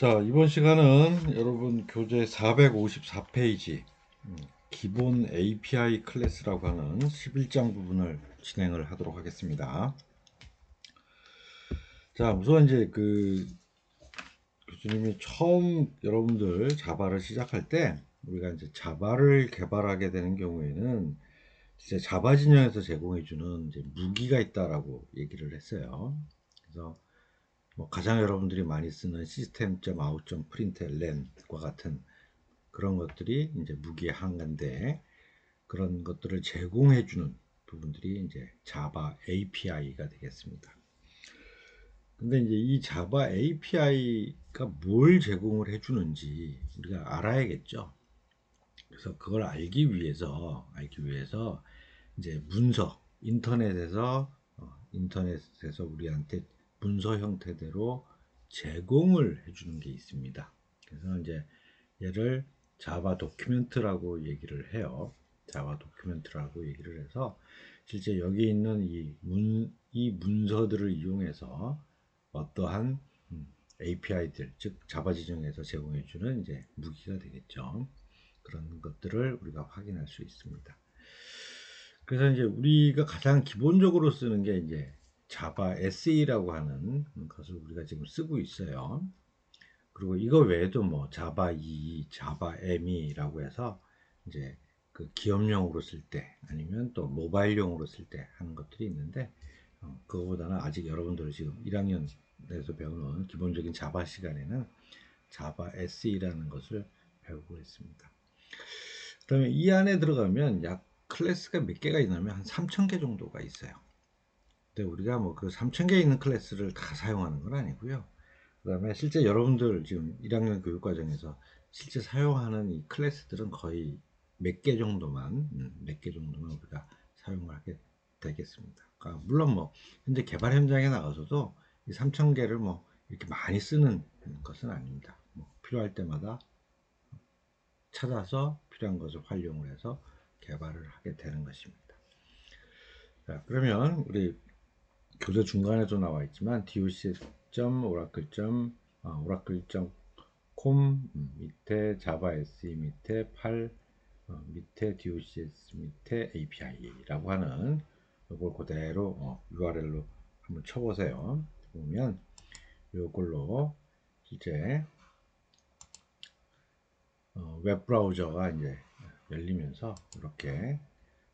자, 이번 시간은 여러분 교재 454페이지 기본 API 클래스라고 하는 11장 부분을 진행을 하도록 하겠습니다. 자, 우선 이제 그 교수님이 처음 여러분들 자바를 시작할 때 우리가 이제 자바를 개발하게 되는 경우에는 진짜 자바 진영에서 제공해주는 이제 무기가 있다라고 얘기를 했어요. 그래서 뭐 가장 여러분들이 많이 쓰는 시스템.out.println과 같은 그런 것들이 이제 무기의 한 가인데, 그런 것들을 제공해주는 부분들이 이제 자바 API가 되겠습니다. 근데 이제 이 자바 API가 뭘 제공을 해주는지 우리가 알아야겠죠. 그래서 그걸 알기 위해서 이제 문서, 인터넷에서 우리한테 문서 형태대로 제공을 해주는 게 있습니다. 그래서 이제 얘를 자바 도큐멘트라고 얘기를 해요. 자바 도큐멘트라고 얘기를 해서 실제 여기 있는 이 문서들을 이용해서 어떠한 API들, 즉 자바 지정에서 제공해주는 이제 무기가 되겠죠. 그런 것들을 우리가 확인할 수 있습니다. 그래서 이제 우리가 가장 기본적으로 쓰는 게 이제 자바 SE라고 하는 것을 우리가 지금 쓰고 있어요. 그리고 이거 외에도 뭐 자바 2, 자바 ME라고 해서 이제 그 기업용으로 쓸 때 아니면 또 모바일용으로 쓸 때 하는 것들이 있는데, 그거보다는 아직 여러분들 지금 1학년에서 배우는 기본적인 자바 시간에는 자바 SE라는 것을 배우고 있습니다. 그다음에 이 안에 들어가면 약 클래스가 몇 개가 있냐면 한 3,000개 정도가 있어요. 근데 우리가 뭐 그 3,000개 있는 클래스를 다 사용하는 건 아니고요. 그다음에 실제 여러분들 지금 1학년 교육과정에서 실제 사용하는 이 클래스들은 거의 몇 개 정도만 우리가 사용을 하게 되겠습니다. 그러니까 물론 뭐 현재 개발 현장에 나가서도 이 3,000개를 뭐 이렇게 많이 쓰는 것은 아닙니다. 뭐 필요할 때마다 찾아서 필요한 것을 활용을 해서 개발을 하게 되는 것입니다. 자, 그러면 우리 교재 중간에도 나와 있지만 docs.oracle.com 밑에 java SE 밑에 8 밑에 docs 밑에 API라고 하는 이걸 그대로 URL로 한번 쳐보세요. 보면 이걸로 실제 웹 브라우저가 이제 열리면서 이렇게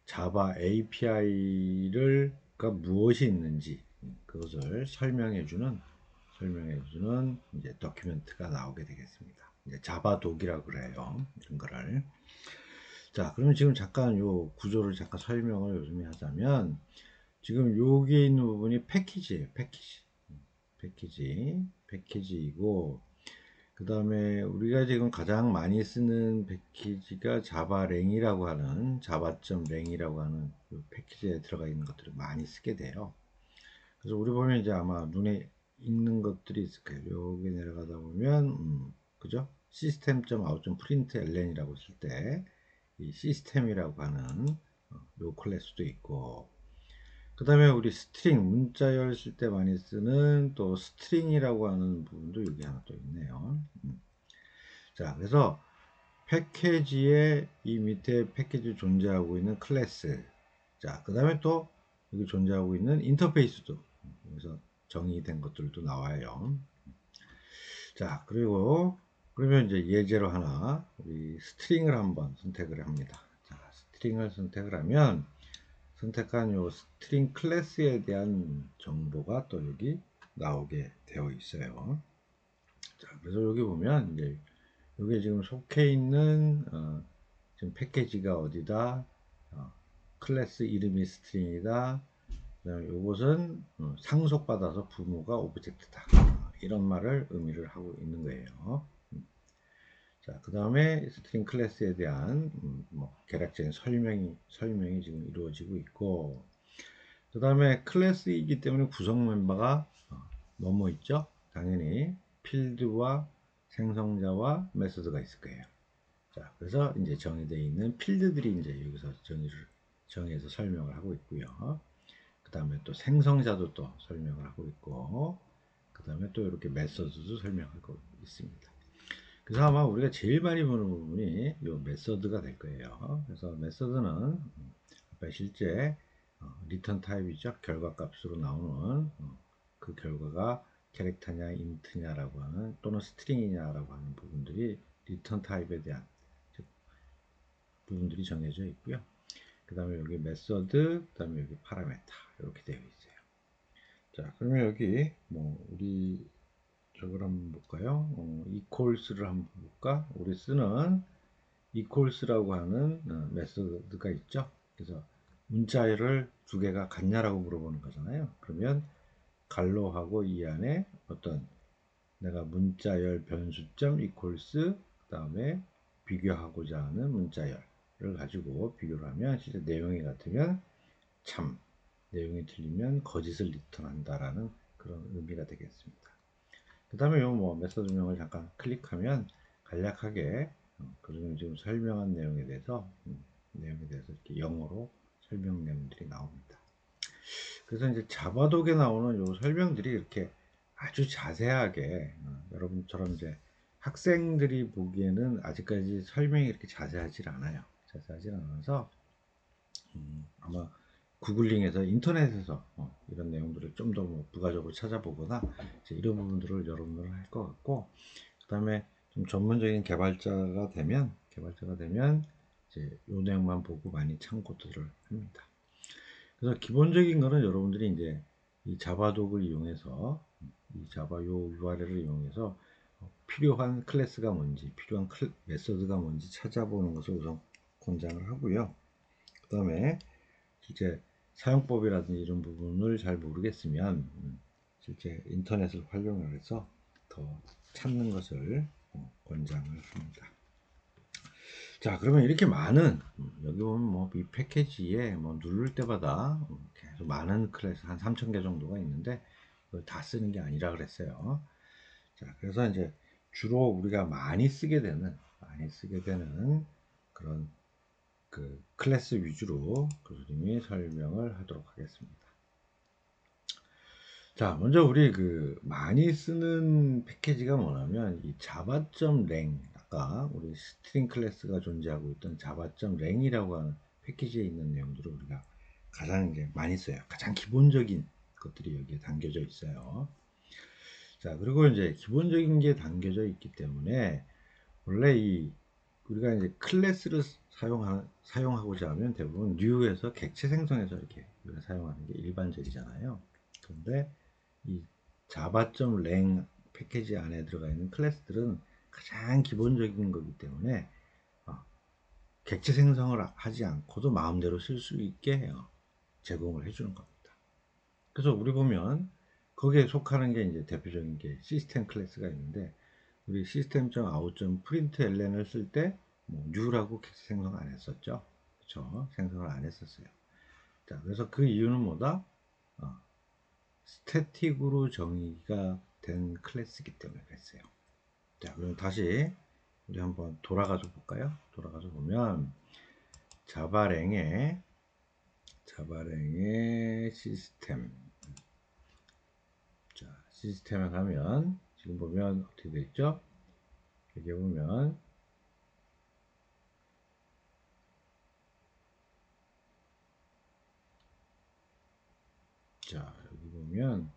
자바 API가 무엇이 있는지 그것을 설명해주는 이제 도큐멘트가 나오게 되겠습니다. 이제 자바 독이라고 그래요. 이런 거를. 자, 그러면 지금 잠깐 요 구조를 잠깐 설명을 요즘에 하자면, 지금 여기에 있는 부분이 패키지예요. 패키지이고, 그 다음에 우리가 지금 가장 많이 쓰는 패키지가 자바랭이라고 하는 java.lang이라고 하는 그 패키지에 들어가 있는 것들을 많이 쓰게 돼요. 그래서 우리 보면 이제 아마 눈에 익는 것들이 있을 거예요. 여기 내려가다 보면 그죠? system.out.println이라고 쓸 때 이 시스템이라고 하는 요 클래스도 있고, 그 다음에 우리 스트링 문자열 쓸 때 많이 쓰는 또 스트링이라고 하는 부분도 여기 하나 또 있네요. 자, 그래서 패키지에 이 밑에 패키지 존재하고 있는 클래스, 자, 그 다음에 또 여기 존재하고 있는 인터페이스도 여기서 정의된 것들도 나와요. 자, 그리고 그러면 이제 예제로 하나 우리 스트링을 한번 선택을 합니다. 자, 스트링을 선택을 하면 선택한 요 스트링 클래스에 대한 정보가 또 여기 나오게 되어 있어요. 자, 그래서 여기 보면 이제 여기 지금 속해 있는 지금 패키지가 어디다, 클래스 이름이 스트링이다, 그다음에 이것은 상속받아서 부모가 오브젝트다, 이런 말을 의미를 하고 있는 거예요. 자, 그 다음에 스트링 클래스에 대한 뭐 개략적인 설명이 지금 이루어지고 있고, 그 다음에 클래스이기 때문에 구성 멤버가 뭐뭐 있죠? 당연히 필드와 생성자와 메소드가 있을 거예요. 자, 그래서 이제 정의되어 있는 필드들이 이제 여기서 정의해서 설명을 하고 있고요. 그 다음에 또 생성자도 또 설명을 하고 있고, 그 다음에 다음에 또 이렇게 메서드도 설명하고 있습니다. 그래서 아마 우리가 제일 많이 보는 부분이 이 메서드가 될 거예요. 그래서 메서드는 실제 리턴 타입이죠. 결과값으로 나오는 그 결과가 캐릭터냐 인트냐라고 하는 또는 스트링이냐라고 하는 부분들이 리턴 타입에 대한 부분들이 정해져 있고요. 그 다음에 여기 메서드, 그 다음에 여기 파라메타 이렇게 되어 있어요. 자, 그러면 여기 뭐 우리 저걸 한번 볼까요? equals를 한번 볼까? 우리 쓰는 equals라고 하는 메서드가 있죠. 그래서 문자열을 두 개가 같냐라고 물어보는 거잖아요. 그러면 갈로하고 이 안에 어떤 내가 문자열 변수점 equals 그 다음에 비교하고자 하는 문자열을 가지고 비교를 하면 실제 내용이 같으면 참, 내용이 틀리면 거짓을 리턴한다라는 그런 의미가 되겠습니다. 그 다음에 요 메서드명을 잠깐 클릭하면 간략하게 그러면 지금 설명한 내용에 대해서 이렇게 영어로 설명 내용들이 나옵니다. 그래서 이제 자바독에 나오는 요 설명들이 이렇게 아주 자세하게 여러분처럼 이제 학생들이 보기에는 아직까지 설명이 이렇게 자세하지 않아요. 자세하지 않아서 아마 구글링에서 인터넷에서 이런 내용들을 좀 더 부가적으로 찾아보거나 이런 부분들을 여러분들은 할 것 같고, 그 다음에 좀 전문적인 개발자가 되면 이제 요 내용만 보고 많이 참고들을 합니다. 그래서 기본적인 거는 여러분들이 이제 이 자바독을 이용해서 이 자바 요 URL을 이용해서 필요한 클래스가 뭔지, 필요한 메서드가 뭔지 찾아보는 것을 우선 권장을 하고요. 그 다음에 실제 사용법이라든지 이런 부분을 잘 모르겠으면 실제 인터넷을 활용을 해서 더 찾는 것을 권장을 합니다. 자, 그러면 이렇게 많은 여기 보면 이 패키지에 누를 때마다 계속 많은 클래스 한 3,000개 정도가 있는데 그걸 다 쓰는 게 아니라 그랬어요. 자, 그래서 이제 주로 우리가 많이 쓰게 되는 그런 그 클래스 위주로 교수님이 설명을 하도록 하겠습니다. 자, 먼저 우리 그 많이 쓰는 패키지가 뭐냐면 이 java.lang, 아까 우리 스트링 클래스가 존재하고 있던 java.lang이라고 하는 패키지에 있는 내용들을 우리가 가장 이제 많이 써요. 가장 기본적인 것들이 여기에 담겨져 있어요. 자, 그리고 이제 기본적인 게 담겨져 있기 때문에 원래 우리가 이제 클래스를 사용하고자 하면 대부분 new에서 객체 생성해서 이렇게 우리가 사용하는 게 일반적이잖아요. 그런데 이 java.lang 패키지 안에 들어가 있는 클래스들은 가장 기본적인 거기 때문에 객체 생성을 하지 않고도 마음대로 쓸 수 있게 제공을 해주는 겁니다. 그래서 우리 보면 거기에 속하는 게 이제 대표적인 게 시스템 클래스가 있는데 우리 system.out.println을 쓸 때 new라고 객체 생성 안 했었죠. 그렇죠? 생성을 안 했었어요. 자, 그래서 그 이유는 뭐다? 스태틱으로 정의가 된 클래스이기 때문에 그랬어요. 자, 그럼 다시 우리 한번 돌아가서 볼까요? 돌아가서 보면 자바랭의 시스템. 자, 시스템에 가면 지금 보면 어떻게 되어 있죠? 여기 보면 자, 여기 보면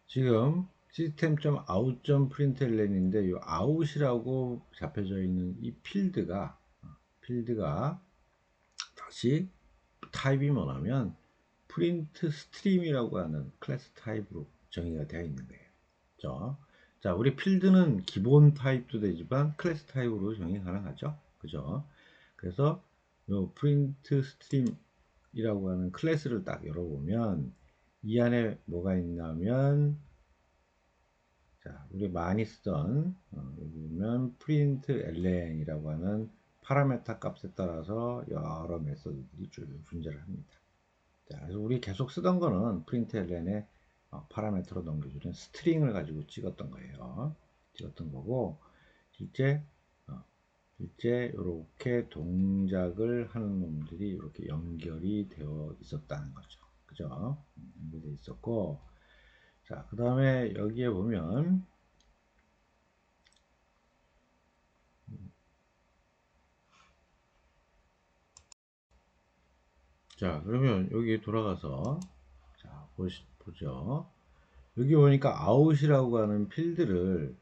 지금 system.out.println인데 이 out이라고 잡혀져 있는 이 필드가 다시 타입이 뭐냐면 프린트 스트림이라고 하는 클래스 타입으로 정의가 되어 있는 거예요. 그죠? 자, 우리 필드는 기본 타입도 되지만 클래스 타입으로 정의 가능하죠. 그죠? 그래서 요 프린트 스트림이라고 하는 클래스를 딱 열어보면 이 안에 뭐가 있냐면 자, 우리 많이 쓰던 여기 보면 print ln이라고 하는 파라메타 값에 따라서 여러 메서드들이 쭉 존재를 합니다. 자, 그래서 우리 계속 쓰던 거는 print ln의 파라메터로 넘겨주는 스트링을 가지고 찍었던 거예요. 찍었던 거고 실제 이렇게 동작을 하는 놈들이 이렇게 연결이 되어 있었다는 거죠. 그죠? 연결되어 있었고 자, 그 다음에 여기에 보면 자, 그러면 여기 돌아가서 자, 보죠. 여기 보니까 아웃이라고 하는 필드를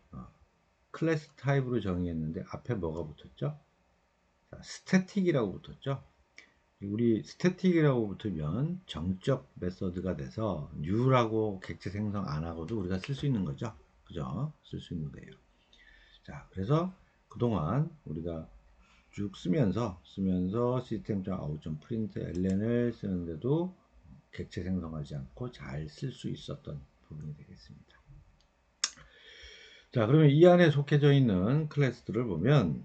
클래스 타입으로 정의했는데 앞에 뭐가 붙었죠? 자, 스태틱이라고 붙었죠. 우리 스태틱이라고 붙으면 정적 메서드가 돼서 new라고 객체 생성 안 하고도 우리가 쓸 수 있는 거죠. 그죠? 쓸 수 있는 거예요. 자, 그래서 그동안 우리가 쭉 쓰면서 system.out.println을 쓰는데도 객체 생성하지 않고 잘 쓸 수 있었던 부분이 되겠습니다. 자, 그러면 이 안에 속해져 있는 클래스들을 보면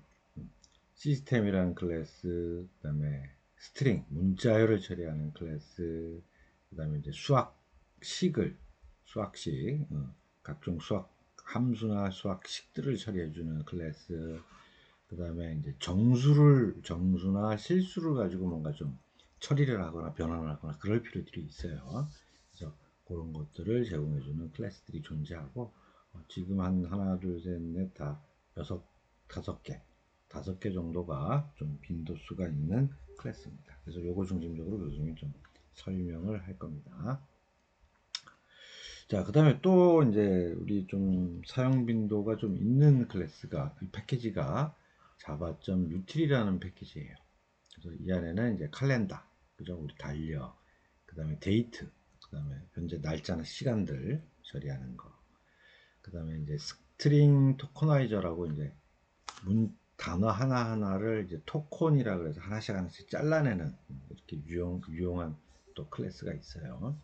시스템이라는 클래스, 그 다음에 스트링, 문자열을 처리하는 클래스, 그 다음에 이제 수학식, 각종 수학 함수나 수학식들을 처리해주는 클래스, 그 다음에 이제 정수나 실수를 가지고 뭔가 좀 처리를 하거나 변환을 하거나 그럴 필요들이 있어요. 그래서 그런 것들을 제공해주는 클래스들이 존재하고, 지금 한 하나, 둘, 셋, 넷, 다 다섯 개 정도가 좀 빈도수가 있는 클래스입니다. 그래서 요거 중심적으로 교수님이 좀 설명을 할 겁니다. 자, 그 다음에 또 이제 우리 좀 사용 빈도가 좀 있는 클래스가, 이 패키지가 java.util이라는 패키지예요. 그래서 이 안에는 이제 칼렌더, 그죠? 우리 달력, 그 다음에 데이트, 그 다음에 현재 날짜나 시간들 처리하는 거, 그 다음에 이제 스트링 토커나이저라고 이제 단어 하나하나를 이제 토콘이라 그래서 하나씩 잘라내는 이렇게 유용한 또 클래스가 있어요.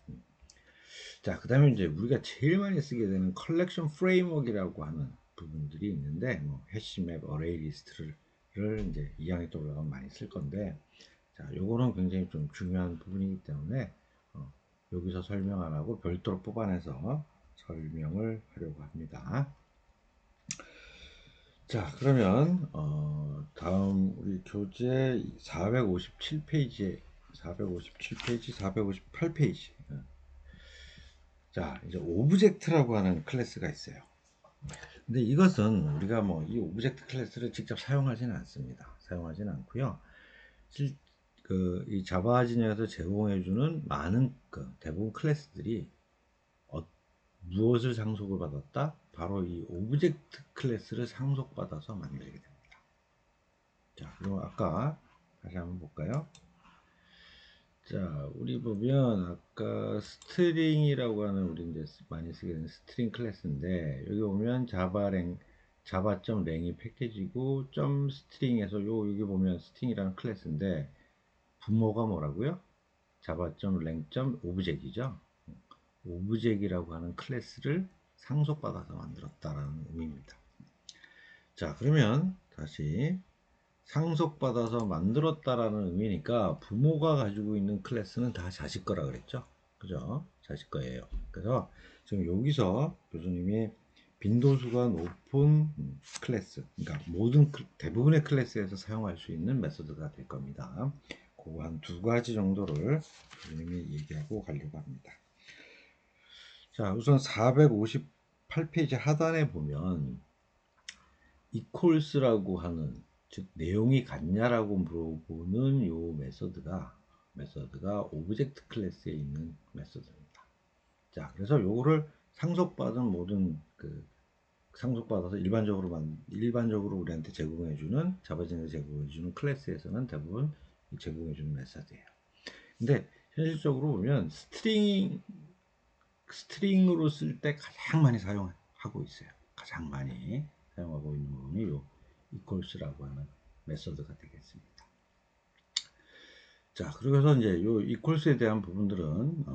자, 그 다음에 이제 우리가 제일 많이 쓰게 되는 컬렉션 프레임워크라고 하는 부분들이 있는데, 뭐, 해시맵, 어레이 리스트를 이제 2학년 때 올라가면 많이 쓸 건데, 자, 요거는 굉장히 좀 중요한 부분이기 때문에, 여기서 설명 안 하고 별도로 뽑아내서 설명을 하려고 합니다. 자, 그러면, 다음 우리 교재 457페이지, 458페이지. 자, 이제 오브젝트라고 하는 클래스가 있어요. 근데 이것은 우리가 뭐 이 오브젝트 클래스를 직접 사용하지는 않습니다. 사용하지는 않고요. 이 자바 진영에서 제공해주는 많은 대부분 클래스들이 무엇을 상속을 받았다? 바로 이 오브젝트 클래스를 상속받아서 만들게 됩니다. 자, 그럼 아까 다시 한번 볼까요? 자, 우리 보면 아까 스트링이라고 하는 우리 이제 많이 쓰게 되는 스트링 클래스인데, 여기 보면 자바.랭이 패키지고 점 스트링에서 여기 보면 스트링이라는 클래스인데 부모가 뭐라고요? java.랭.오브젝이죠. 오브젝이라고 하는 클래스를 상속받아서 만들었다라는 의미입니다. 자, 그러면 다시 상속받아서 만들었다라는 의미니까 부모가 가지고 있는 클래스는 다 자식 거라 그랬죠. 그죠? 자식 거예요. 그래서 지금 여기서 교수님이 빈도수가 높은 클래스, 그러니까 대부분의 클래스에서 사용할 수 있는 메소드가 될 겁니다. 그거 한 두 가지 정도를 교수님이 얘기하고 가려고 합니다. 자, 우선 458페이지 하단에 보면 equals라고 하는, 즉 내용이 같냐라고 물어보는 요 메서드가 오브젝트 클래스에 있는 메서드입니다. 자, 그래서 요거를 상속받아서 일반적으로 우리한테 제공해주는 자바진에서 제공해주는 클래스에서는 대부분 제공해주는 메서드예요. 근데 현실적으로 보면 스트링으로 쓸 때 가장 많이 사용하고 있어요. 가장 많이 사용하고 있는 부분이 요 equals라고 하는 메서드가 되겠습니다. 자, 그래서 이제 요 equals에 대한 부분들은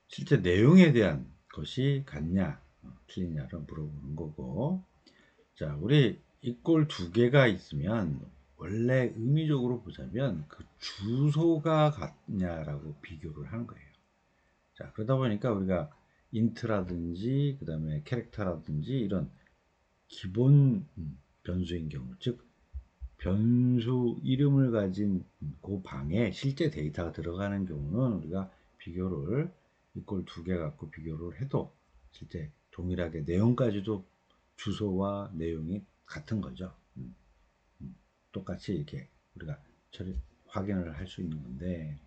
실제 내용에 대한 것이 같냐, 틀리냐를 물어보는 거고, 자, 우리 equal 두 개가 있으면 원래 의미적으로 보자면 그 주소가 같냐라고 비교를 하는 거예요. 자, 그러다 보니까 우리가 인트라든지 그 다음에 캐릭터라든지 이런 기본 변수인 경우, 즉 변수 이름을 가진 그 방에 실제 데이터가 들어가는 경우는 우리가 비교를 이꼴 두 개 갖고 비교를 해도 실제 동일하게 내용까지도 주소와 내용이 같은 거죠. 똑같이 이렇게 우리가 확인을 할 수 있는 건데,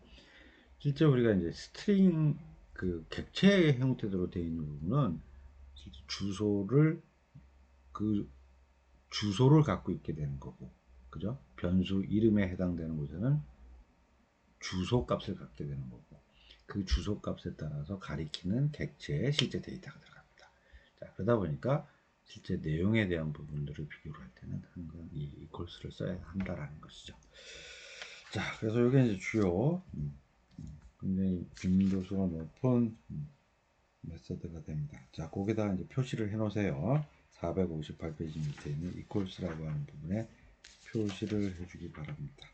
실제 우리가 이제 스트링 그 객체 형태로 되어 있는 부분은 주소를 그 주소를 갖고 있게 되는 거고, 그죠? 변수 이름에 해당되는 곳에는 주소 값을 갖게 되는 거고, 그 주소 값에 따라서 가리키는 객체의 실제 데이터가 들어갑니다. 자, 그러다 보니까 실제 내용에 대한 부분들을 비교를 할 때는 항상 이 이퀄스를 써야 한다라는 것이죠. 자, 그래서 이게 이제 주요 굉장히 빈도수가 높은 메서드가 됩니다. 자, 거기다 이제 표시를 해 놓으세요. 458페이지 밑에 있는 equals라고 하는 부분에 표시를 해주기 바랍니다.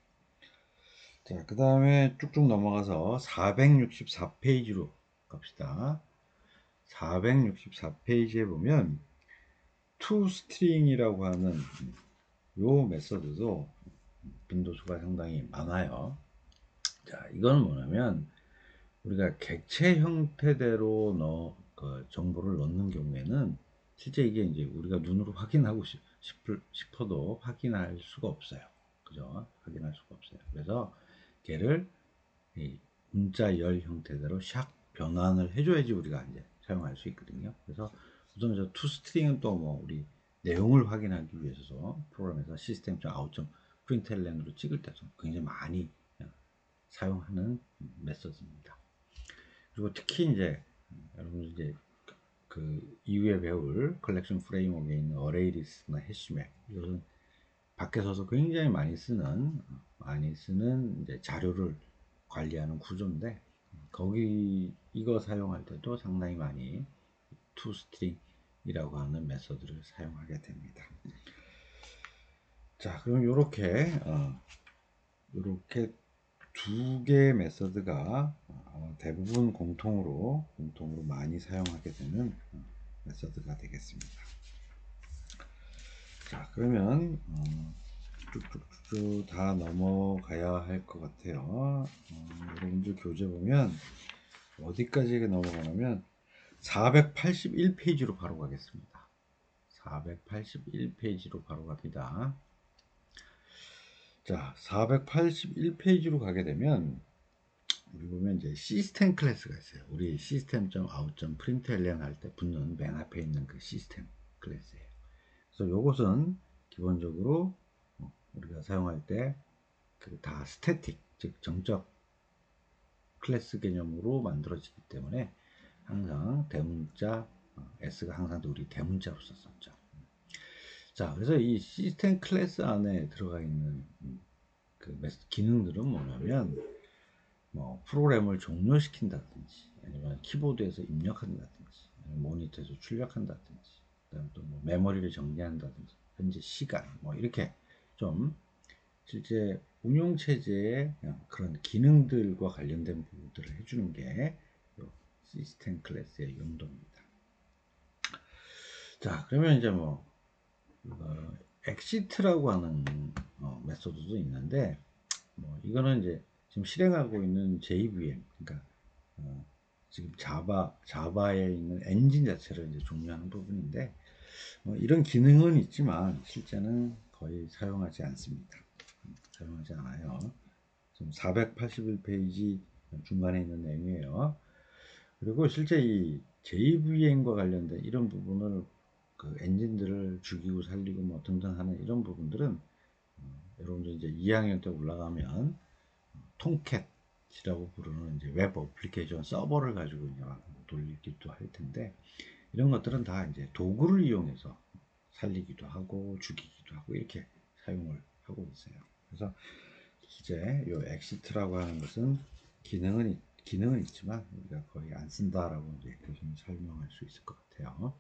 자, 그 다음에 쭉쭉 넘어가서 464페이지로 갑시다. 464페이지에 보면 toString이라고 하는 요 메서드도 빈도수가 상당히 많아요. 자, 이건 뭐냐면 우리가 객체 형태대로 정보를 넣는 경우에는 실제 이게 이제 우리가 눈으로 확인하고 싶어도 확인할 수가 없어요. 그죠? 확인할 수가 없어요. 그래서 걔를 이 문자열 형태대로 샥 변환을 해줘야지 우리가 이제 사용할 수 있거든요. 그래서 우선 저 toString은 또 뭐 우리 내용을 확인하기 위해서 프로그램에서 system.out.println으로 찍을 때도 굉장히 많이 사용하는 메서드입니다. 그리고 특히 이제 여러분 이제 그 이후에 배울 컬렉션 프레임워크에 있는 어레이리스나 해시맵, 이것은 밖에서도 굉장히 많이 쓰는 이제 자료를 관리하는 구조인데, 거기 이거 사용할 때도 상당히 많이 toString이라고 하는 메서드를 사용하게 됩니다. 자, 그럼 요렇게 두 개의 메서드가 대부분 공통으로 많이 사용하게 되는 메서드가 되겠습니다. 자, 그러면 쭉쭉쭉 다 넘어가야 할 것 같아요. 여러분들 교재 보면 어디까지 넘어가냐면 481페이지로 바로 가겠습니다. 481페이지로 바로 갑니다. 자, 481페이지로 가게 되면 우리 보면 이제 시스템 클래스가 있어요. 우리 system.out.println 할 때 붙는 맨 앞에 있는 그 시스템 클래스예요. 그래서 이것은 기본적으로 우리가 사용할 때 그 다 스태틱, 즉 정적 클래스 개념으로 만들어지기 때문에 항상 대문자 S가 항상 우리 대문자로 썼었죠. 자, 그래서 이 시스템 클래스 안에 들어가 있는 그 기능들은 뭐냐면 뭐 프로그램을 종료시킨다든지, 아니면 키보드에서 입력한다든지, 아니면 모니터에서 출력한다든지, 그다음 또 뭐 메모리를 정리한다든지, 현재 시간, 뭐 이렇게 좀 실제 운용 체제의 그런 기능들과 관련된 부분들을 해주는 게 시스템 클래스의 용도입니다. 자, 그러면 이제 뭐 exit라고 하는 메소드도 있는데, 뭐 이거는 이제 지금 실행하고 있는 JVM, 그러니까 지금 자바에 있는 엔진 자체를 이제 종료하는 부분인데, 이런 기능은 있지만 실제는 거의 사용하지 않습니다. 사용하지 않아요. 지금 481페이지 중간에 있는 내용이에요. 그리고 실제 이 JVM과 관련된 이런 부분을 그 엔진들을 죽이고 살리고 뭐 등등 하는 이런 부분들은 여러분들 이제 2학년 때 올라가면 통캣이라고 부르는 이제 웹 어플리케이션 서버를 가지고 이제 돌리기도 할 텐데, 이런 것들은 다 이제 도구를 이용해서 살리기도 하고 죽이기도 하고 이렇게 사용을 하고 있어요. 그래서 이제 요 exit라고 하는 것은 기능은 있지만 우리가 거의 안 쓴다라고 이제 교수님 설명할 수 있을 것 같아요.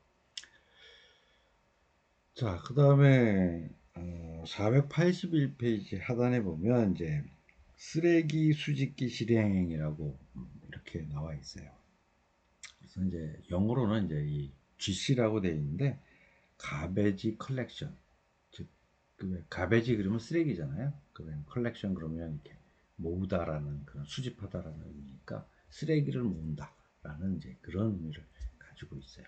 자, 그 다음에 481페이지 하단에 보면 이제 쓰레기 수집기 실행이라고 이렇게 나와 있어요. 그래서 이제 영어로는 이제 이 GC라고 되어 있는데 가베지 컬렉션, 즉 그 가베지 그러면 쓰레기잖아요. 그러면 컬렉션 그러면 이렇게 모으다라는 그런 수집하다라는 의미니까 쓰레기를 모은다라는 이제 그런 의미를 가지고 있어요.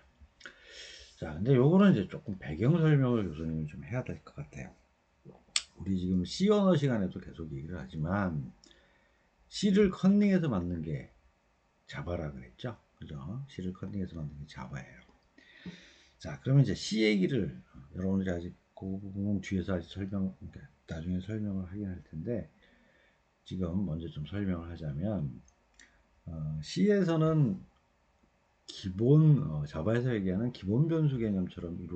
자, 근데 요거는 이제 조금 배경 설명을 교수님이 좀 해야 될 것 같아요. 우리 지금 C 언어 시간에도 계속 얘기를 하지만 C를 컨닝해서 만든 게 자바라 그랬죠, 그죠? C를 컨닝해서 만든 게 자바예요. 자, 그러면 이제 C 얘기를 여러분들이 아직 그 부분 뒤에서 아직 그러니까 나중에 설명을 하긴 할 텐데 지금 먼저 좀 설명을 하자면 C에서는 기본 자바에서 얘기하는 기본 변수 개념처럼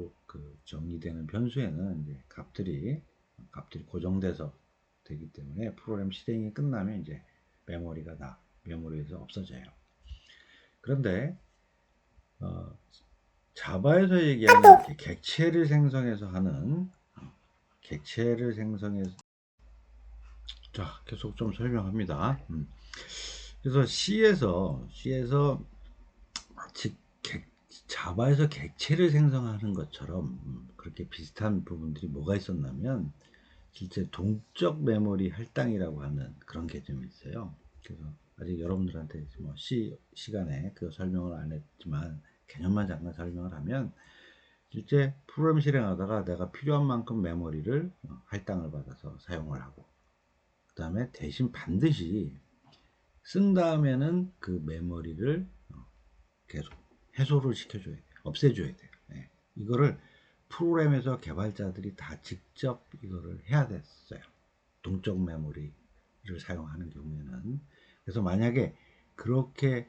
정의되는 변수에는 이제 값들이 고정돼서 되기 때문에 프로그램 실행이 끝나면 이제 메모리에서 없어져요. 그런데 어, 자바에서 얘기하는 객체를 생성해서 하는 객체를 생성해서 자 계속 좀 설명합니다. 그래서 C에서 마치 자바에서 객체를 생성하는 것처럼 그렇게 비슷한 부분들이 뭐가 있었냐면 실제 동적 메모리 할당이라고 하는 그런 개념이 있어요. 그래서 아직 여러분들한테 뭐 시간에 그 설명을 안 했지만 개념만 잠깐 설명을 하면 실제 프로그램 실행하다가 내가 필요한 만큼 메모리를 할당을 받아서 사용을 하고 그 다음에 대신 반드시 쓴 다음에는 그 메모리를 계속 해소를 시켜줘야 돼요. 없애줘야 돼요. 네. 이거를 프로그램에서 개발자들이 다 직접 이거를 해야 됐어요. 동적 메모리를 사용하는 경우에는. 그래서 만약에 그렇게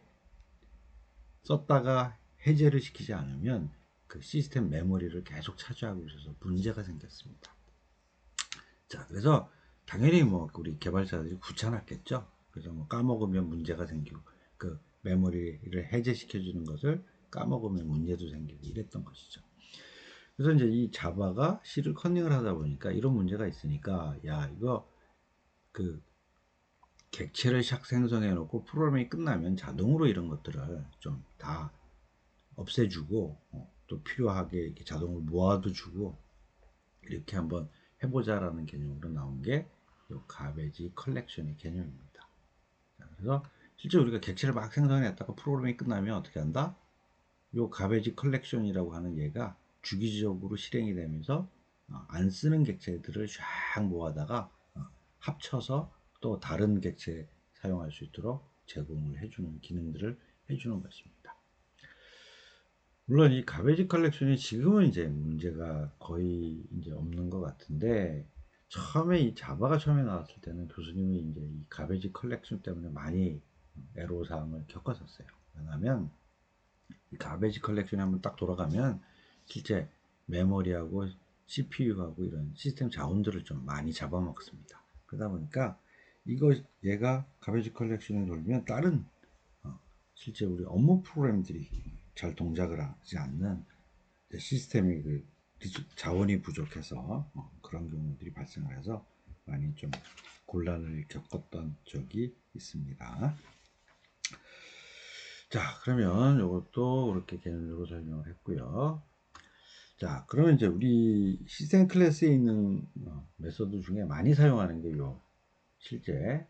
썼다가 해제를 시키지 않으면 그 시스템 메모리를 계속 차지하고 있어서 문제가 생겼습니다. 자, 그래서 당연히 뭐 우리 개발자들이 귀찮았겠죠. 그래서 뭐 까먹으면 문제가 생기고 그 메모리를 해제시켜 주는 것을 까먹으면 문제도 생기고 이랬던 것이죠. 그래서 이제 이 자바가 C를 커닝을 하다 보니까 이런 문제가 있으니까 야 이거 그 객체를 샥 생성해 놓고 프로그램이 끝나면 자동으로 이런 것들을 좀 다 없애주고 또 필요하게 이렇게 자동으로 모아도 주고 이렇게 한번 해보자라는 개념으로 나온 게 이 가베지 컬렉션의 개념입니다. 그래서 실제 우리가 객체를 막 생성했다가 프로그램이 끝나면 어떻게 한다? 이 가베지 컬렉션이라고 하는 얘가 주기적으로 실행이 되면서 안 쓰는 객체들을 쫙 모아다가 합쳐서 또 다른 객체 사용할 수 있도록 제공을 해주는 기능들을 해주는 것입니다. 물론 이 가베지 컬렉션이 지금은 이제 문제가 거의 이제 없는 것 같은데 처음에 이 자바가 처음에 나왔을 때는 교수님이 이제 이 가베지 컬렉션 때문에 많이 애로사항을 겪었었어요. 왜냐하면 이 가베지 컬렉션이 한번 딱 돌아가면 실제 메모리하고 CPU하고 이런 시스템 자원들을 좀 많이 잡아먹습니다. 그러다 보니까 얘가 가베지 컬렉션을 돌면 다른 실제 우리 업무 프로그램들이 잘 동작을 하지 않는 시스템이 자원이 부족해서 그런 경우들이 발생을 해서 많이 좀 곤란을 겪었던 적이 있습니다. 자, 그러면 이것도 그렇게 개념적으로 설명을 했고요. 자, 그러면 이제 우리 시스템 클래스에 있는 메소드 중에 많이 사용하는 게 실제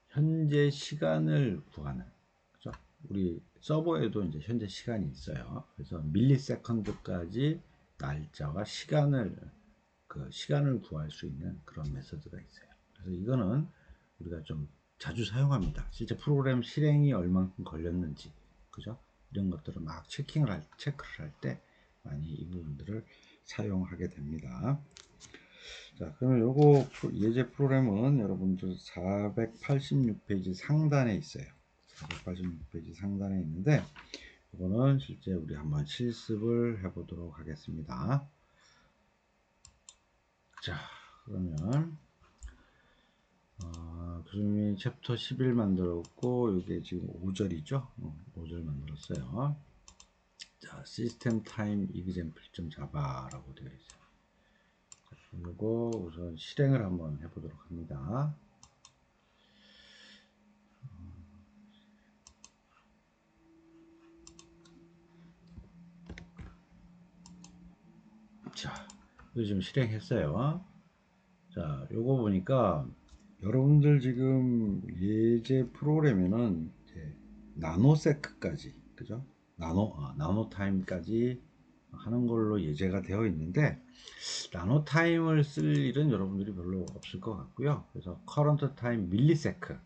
현재 시간을 구하는, 그죠? 우리 서버에도 이제 현재 시간이 있어요. 그래서 밀리세컨드까지 날짜와 시간을 구할 수 있는 그런 메소드가 있어요. 그래서 이거는 우리가 좀 자주 사용합니다. 실제 프로그램 실행이 얼만큼 걸렸는지, 그죠? 이런 것들을 막 체크를 할 때 많이 이 부분들을 사용하게 됩니다. 자, 그러면 요거 예제 프로그램은 여러분들 486페이지 상단에 있어요. 486페이지 상단에 있는데 이거는 실제 우리 한번 실습을 해보도록 하겠습니다. 자, 그러면 교수님이 챕터 11 만들었고 이게 지금 5절이죠. 5절 만들었어요. 자, 시스템 타임 example.java라고 되어 있어요. 그리고 우선 실행을 한번 해보도록 합니다. 자, 이거 지금 실행했어요. 자, 요거 보니까 여러분들 지금 예제 프로그램에는 나노세크까지, 그죠? 나노 타임까지 하는 걸로 예제가 되어 있는데, 나노 타임을 쓸 일은 여러분들이 별로 없을 것 같고요. 그래서 커런트 타임 밀리세크,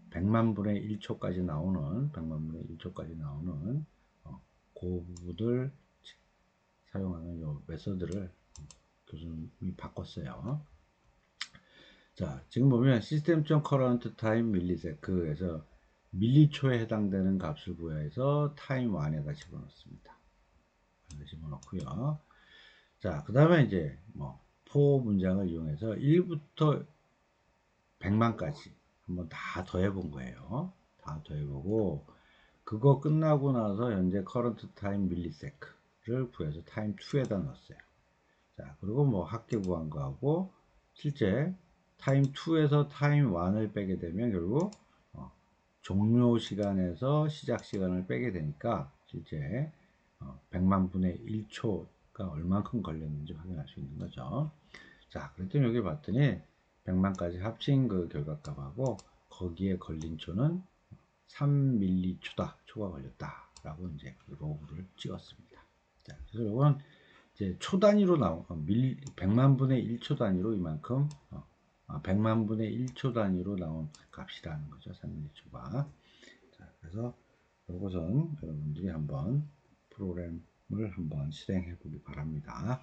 100만 분의 1초까지 나오는, 100만 분의 1초까지 나오는 그 부분을 사용하는 요 메서드를 교수님이 바꿨어요. 자, 지금 보면 시스템 커런트 타임 밀리세크에서 밀리초에 해당되는 값을 구해서 타임 1에다 집어넣습니다. 집어넣고요. 자, 그 다음에 이제 포 문장을 이용해서 1부터 100만까지 한번 다 더해본 거예요. 다 더해보고 그거 끝나고 나서 현재 커런트 타임 밀리세크를 구해서 타임 2에다 넣었어요. 자, 그리고 합계 구한 거하고 실제 타임 2에서 타임 1을 빼게 되면 결국 종료 시간에서 시작 시간을 빼게 되니까 실제 100만 분의 1초가 얼만큼 걸렸는지 확인할 수 있는 거죠. 자, 그랬더니 여기 봤더니 100만까지 합친 그 결과값하고 거기에 걸린 초는 3밀리초다. 초가 걸렸다라고 이제 로그를 찍었습니다. 자, 그래서 이건 이제 초 단위로 나온 100만 분의 1초 단위로 이만큼 100만 분의 1초 단위로 나온 값이라는 거죠. 3밀리초가. 자, 그래서 이것은 여러분들이 한번 프로그램을 한번 실행해 보기 바랍니다.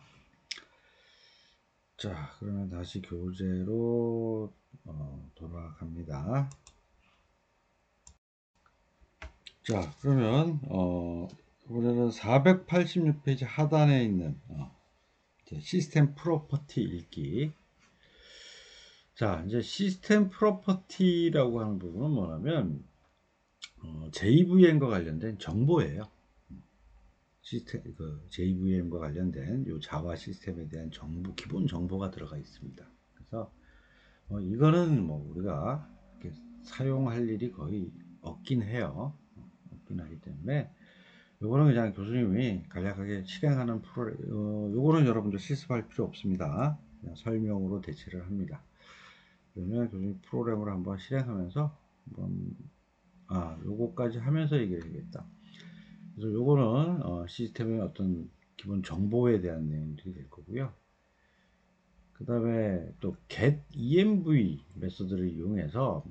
자, 그러면 다시 교재로 돌아갑니다. 자, 그러면 이번에는 486페이지 하단에 있는 시스템 프로퍼티 읽기. 자, 이제 시스템 프로퍼티라고 하는 부분은 뭐냐면 JVM과 관련된 정보예요. 시스템 JVM과 관련된 요 자바 시스템에 대한 정보, 기본 정보가 들어가 있습니다. 그래서 이거는 우리가 이렇게 사용할 일이 거의 없긴 해요. 없긴 하기 때문에 요거는 그냥 교수님이 간략하게 실행하는 요거는 여러분들 실습할 필요 없습니다. 그냥 설명으로 대체를 합니다. 그러면 교수님 프로그램을 한번 실행하면서 요거까지 하면서 얘기를 해야겠다. 그래서 요거는 시스템의 어떤 기본 정보에 대한 내용들이 될 거고요. 그 다음에 또 get env 메소드를 이용해서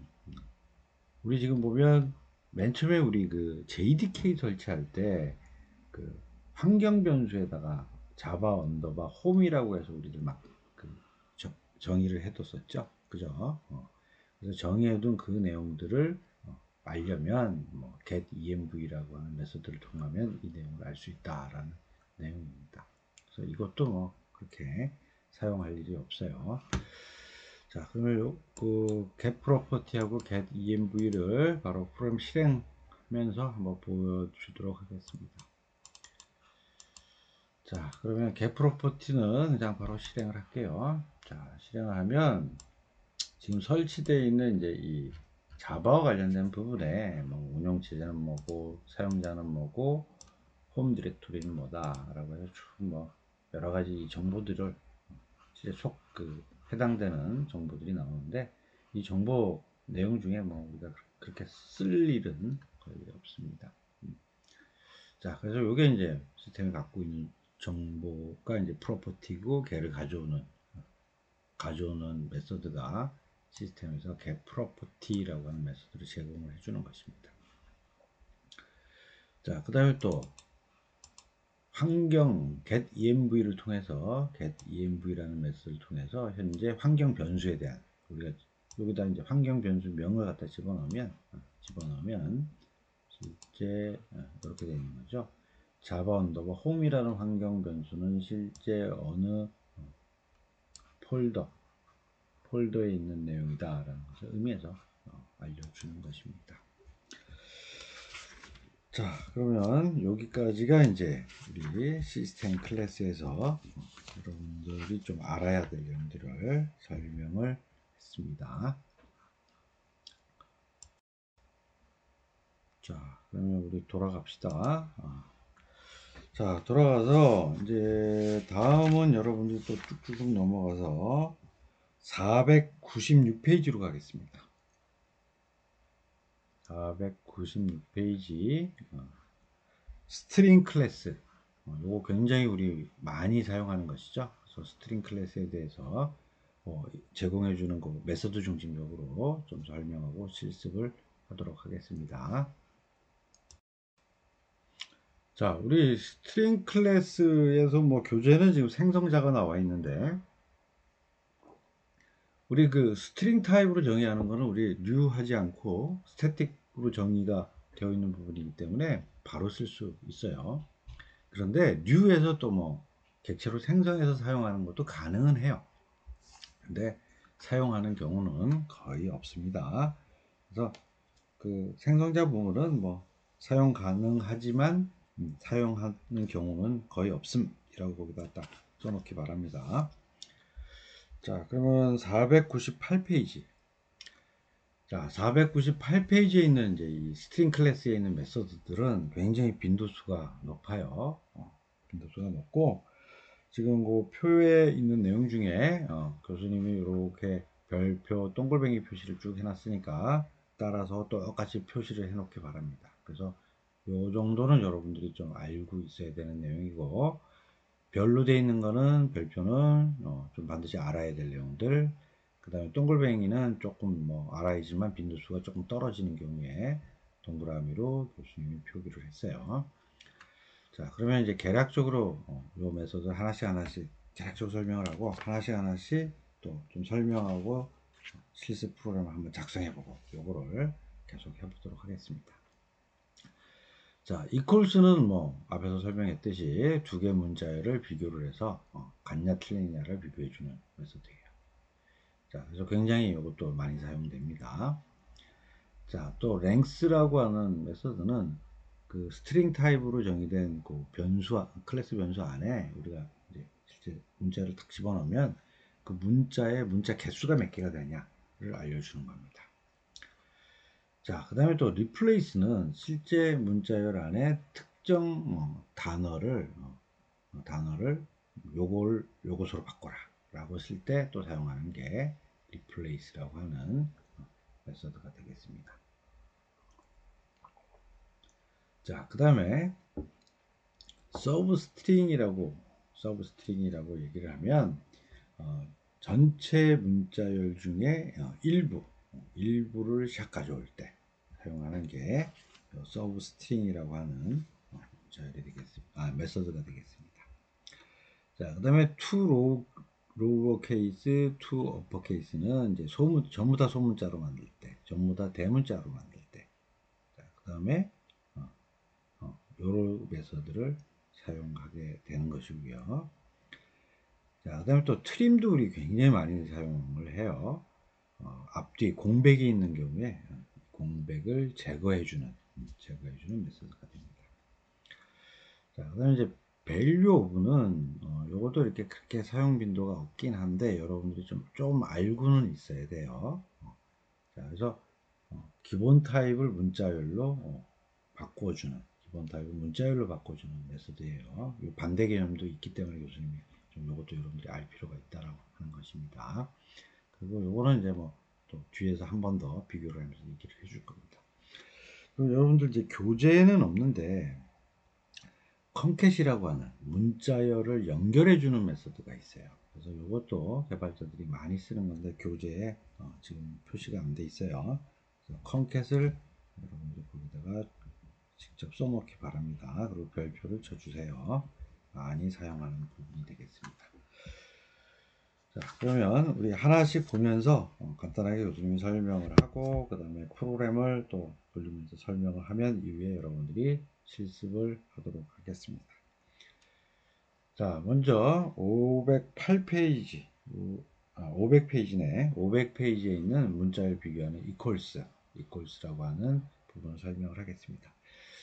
우리 지금 보면 맨 처음에 우리 그 JDK 설치할 때 그 환경 변수에다가 자바 언더바 홈이라고 해서 우리들 그 정의를 해뒀었죠. 그죠? 그래서 정의해둔 그 내용들을 알려면 get env라고 하는 메소드를 통하면 이 내용을 알 수 있다라는 내용입니다. 그래서 이것도 그렇게 사용할 일이 없어요. 자, 그러면 그 get property하고 get env를 바로 프로그램 실행하면서 한번 보여주도록 하겠습니다. 자, 그러면 get property는 그냥 바로 실행을 할게요. 자, 실행을 하면 지금 설치되어 있는 이제 이 자바와 관련된 부분에 운영체제는 뭐고 사용자는 뭐고 홈 디렉토리는 뭐다라고 해서 쭉 여러 가지 정보들을 실제 해당되는 정보들이 나오는데 이 정보 내용 중에 우리가 그렇게 쓸 일은 거의 없습니다. 자, 그래서 이게 이제 시스템이 갖고 있는 정보가 이제 프로퍼티고 걔를 가져오는 메소드가 시스템에서 get property라고 하는 메소드를 제공을 해주는 것입니다. 자, 그 다음에 또 환경 get env를 통해서 get env라는 메소드를 통해서 현재 환경 변수에 대한 우리가 여기다 이제 환경 변수 명을 갖다 집어넣으면 실제 이렇게 되는 거죠. 자바 언더바 홈이라는 환경 변수는 실제 어느 폴더에 있는 내용이다 라는 것을 의미해서 알려주는 것입니다. 자, 그러면 여기까지가 이제 우리 시스템 클래스에서 여러분들이 좀 알아야 될 내용들을 설명을 했습니다. 자, 그러면 우리 돌아갑시다. 자, 돌아가서 이제 다음은 여러분들이 또 쭉쭉 넘어가서 496페이지로 가겠습니다. 496페이지 스트링 클래스. 요거 굉장히 우리 많이 사용하는 것이죠. 그래서 스트링 클래스에 대해서 제공해 주는 거 메서드 중심적으로 좀 설명하고 실습을 하도록 하겠습니다. 자, 우리 스트링 클래스에서 뭐 교재는 지금 생성자가 나와 있는데, 우리 그 스트링 타입으로 정의하는 거는 우리 new 하지 않고 스태틱으로 정의가 되어 있는 부분이기 때문에 바로 쓸 수 있어요. 그런데 new에서 또 뭐 객체로 생성해서 사용하는 것도 가능은 해요. 근데 사용하는 경우는 거의 없습니다. 그래서 그 생성자 부분은 뭐 사용 가능하지만 사용하는 경우는 거의 없음이라고 거기다 딱 써놓기 바랍니다. 자, 그러면 498페이지. 자, 498페이지에 있는 이제 이 스트링 클래스에 있는 메서드들은 굉장히 빈도수가 높아요. 빈도수가 높고, 지금 그 표에 있는 내용 중에 교수님이 이렇게 별표 동글뱅이 표시를 쭉 해놨으니까 따라서 똑같이 표시를 해놓기 바랍니다. 그래서 요 정도는 여러분들이 좀 알고 있어야 되는 내용이고, 별로 되어 있는 거는 별표는 좀 반드시 알아야 될 내용들. 그 다음에 동글뱅이는 조금 뭐 알아야지만 빈도수가 조금 떨어지는 경우에 동그라미로 교수님이 표기를 했어요. 자, 그러면 이제 개략적으로 요 메소드 하나씩 하나씩 대략적으로 설명을 하고 하나씩 또 좀 설명하고 실습 프로그램을 한번 작성해보고 요거를 계속 해보도록 하겠습니다. 자, equals는 뭐 앞에서 설명했듯이 두 개 문자열을 비교를 해서 같냐 틀리냐를 비교해주는 메소드예요. 자, 그래서 굉장히 이것도 많이 사용됩니다. 자, 또 length라고 하는 메소드는 그 스트링 타입으로 정의된 그 변수, 클래스 변수 안에 우리가 이제 실제 문자를 딱 집어넣으면 그 문자의 문자 개수가 몇 개가 되냐를 알려주는 겁니다. 자, 그 다음에 또 replace는 실제 문자열 안에 특정 단어를 요것으로 바꿔라 라고 쓸 때 또 사용하는 게 replace라고 하는 메소드가 되겠습니다. 자, 그 다음에 서브스트링이라고 얘기를 하면 전체 문자열 중에 일부를 샥 가져올 때 사용하는 게 서브스트링이라고 하는 문자열이 되겠습니다. 메소드가 되겠습니다. 자, 그 다음에 to 로워 케이스, to 어퍼 케이스는 이제 전부 다 소문자로 만들 때, 전부 다 대문자로 만들 때. 자, 그 다음에 요런 메소드를 사용하게 되는 것이고요. 자, 그 다음에 또 트림도 우리 굉장히 많이 사용을 해요. 앞뒤 공백이 있는 경우에 공백을 제거해주는 메소드가 됩니다. 자, 그 다음에 이제 value of는 요것도 이렇게 그렇게 사용 빈도가 없긴 한데 여러분들이 좀 알고는 있어야 돼요. 자, 그래서 기본 타입을 문자열로 바꿔주는 메소드예요. 반대 개념도 있기 때문에 교수님이 좀 이것도 여러분들이 알 필요가 있다라고 하는 것입니다. 그리고 요거는 이제 뭐 또 뒤에서 한 번 더 비교를 하면서 얘기를 해줄 겁니다. 그리고 여러분들 이제 교재에는 없는데 컨캣이라고 하는 문자열을 연결해주는 메소드가 있어요. 그래서 이것도 개발자들이 많이 쓰는 건데 교재에 지금 표시가 안 돼 있어요. 그래서 컨캣을 여러분들 거기다가 직접 써놓기 바랍니다. 그리고 별표를 쳐주세요. 많이 사용하는 부분이 되겠습니다. 자, 그러면 우리 하나씩 보면서 간단하게 교수님이 설명을 하고 그 다음에 프로그램을 또 돌리면서 설명을 하면 이후에 여러분들이 실습을 하도록 하겠습니다. 자, 먼저 508페이지 500페이지네. 500페이지에 있는 문자를 비교하는 equals라고 하는 부분을 설명을 하겠습니다.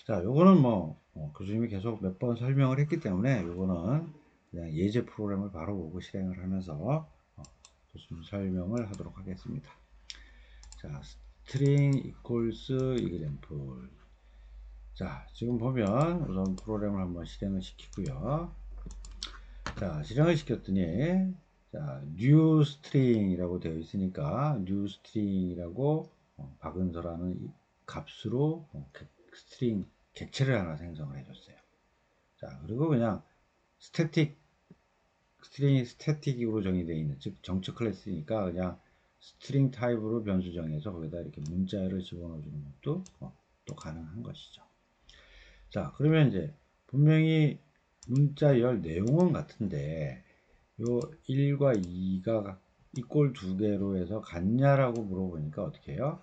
자, 요거는 뭐 교수님이 계속 몇 번 설명을 했기 때문에 요거는 그냥 예제 프로그램을 바로 보고 실행을 하면서 교수님 설명을 하도록 하겠습니다. 자, string equals example. 자, 지금 보면 우선 프로그램을 한번 실행을 시키고요. 자, 실행을 시켰더니 자, new string이라고 되어 있으니까 new string이라고 박은서라는 값으로 스트링 객체를 하나 생성을 해줬어요. 자, 그리고 그냥 스트링이 스태틱으로 정의되어 있는, 즉 정적 클래스니까 그냥 스트링 타입으로 변수 정해서 거기다 이렇게 문자열을 집어넣어 주는 것도 또 가능한 것이죠. 자, 그러면 이제 분명히 문자열 내용은 같은데 요 1과 2가 이꼴 두 개로 해서 같냐라고 물어보니까 어떻게 해요?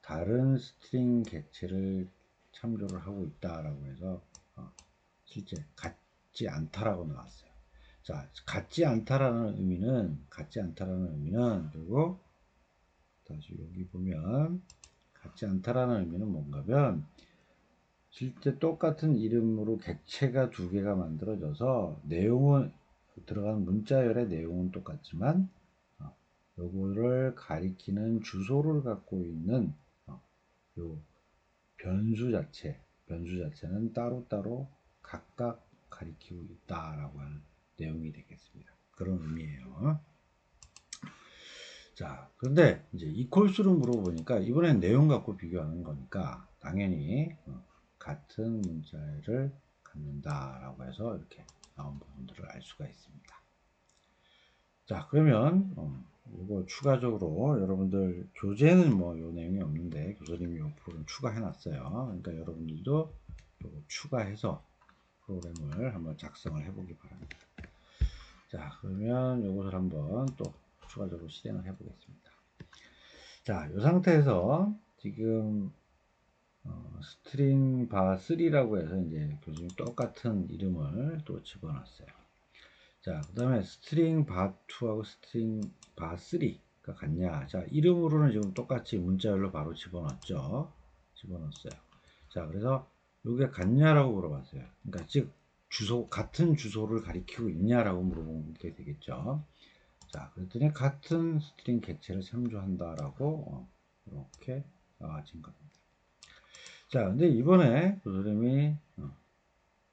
다른 스트링 객체를 참조를 하고 있다라고 해서 실제 같지 않다라고 나왔어요. 자, 같지 않다라는 의미는 그리고 다시 여기 보면 같지 않다라는 의미는 뭔가면 실제 똑같은 이름으로 객체가 두 개가 만들어져서 내용은 들어간 문자열의 내용은 똑같지만 요거를 가리키는 주소를 갖고 있는 요 변수 자체는 따로따로 각각 가리키고 있다라고 하는 내용이 되겠습니다. 그런 의미예요. 자, 그런데 이제 이퀄수를 물어보니까 이번엔 내용 갖고 비교하는 거니까 당연히 같은 문자를 갖는다라고 해서 이렇게 나온 부분들을 알 수가 있습니다. 자, 그러면 이거 추가적으로 여러분들 교재는 뭐 요 내용이 없는데 교수님이 요 프로그램 추가해 놨어요. 그러니까 여러분들도 요거 추가해서 프로그램을 한번 작성을 해보기 바랍니다. 자, 그러면 요것을 한번 또 추가적으로 실행을 해보겠습니다. 자, 이 상태에서 지금 스트링 바3라고 해서 이제 교수님 똑같은 이름을 또 집어넣었어요. 자, 그 다음에 스트링 바2하고 스트링 바3가 같냐. 자, 이름으로는 지금 똑같이 문자열로 바로 집어넣었죠. 집어넣었어요. 자, 그래서 이게 같냐라고 물어봤어요. 그러니까 즉 같은 주소를 가리키고 있냐라고 물어보게 되겠죠. 자, 그랬더니 같은 스트링 객체를 참조한다라고 이렇게 나와진 겁니다. 자, 근데 이번에 교수님이